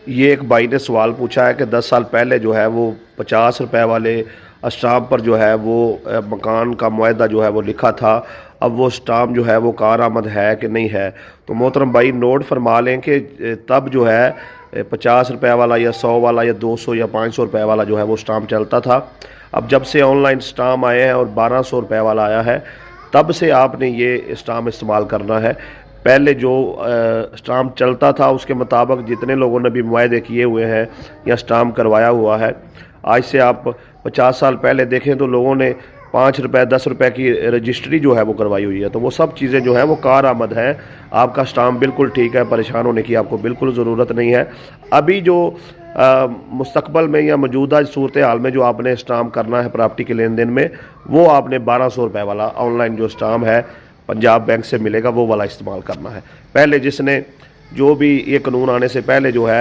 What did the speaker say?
ये एक भाई ने सवाल पूछा है कि 10 साल पहले जो है वो 50 रुपए वाले स्टाम्प पर जो है वो मकान का मुआहदा जो है वो लिखा था। अब वो स्टाम्प जो है वो कारआमद है कि नहीं है। तो मोहतरम भाई नोट फरमा लें कि तब जो है 50 रुपए वाला या 100 वाला या 200 या 500 रुपए वाला जो है वो स्टाम्प चलता था। अब जब से ऑनलाइन स्टाम्प आए हैं और 1200 रुपए वाला आया है, तब से आपने ये स्टाम्प इस्तेमाल करना है। पहले जो स्टाम्प चलता था उसके मुताबिक जितने लोगों ने भी मुआहदे किए हुए हैं या स्टाम्प करवाया हुआ है, आज से आप 50 साल पहले देखें तो लोगों ने 5 रुपए 10 रुपए की रजिस्ट्री जो है वो करवाई हुई है। तो वो सब चीज़ें जो है वो कारआमद हैं। आपका स्टाम्प बिल्कुल ठीक है, परेशान होने की आपको बिल्कुल ज़रूरत नहीं है। अभी जो मुस्तकबल में या मौजूदा सूरत हाल में जो आपने स्टाम्प करना है प्रॉपर्टी के लेन देन में, वो आपने 1200 रुपए वाला ऑनलाइन जो स्टाम्प है पंजाब बैंक से मिलेगा वो वाला इस्तेमाल करना है। पहले जिसने जो भी ये कानून आने से पहले जो है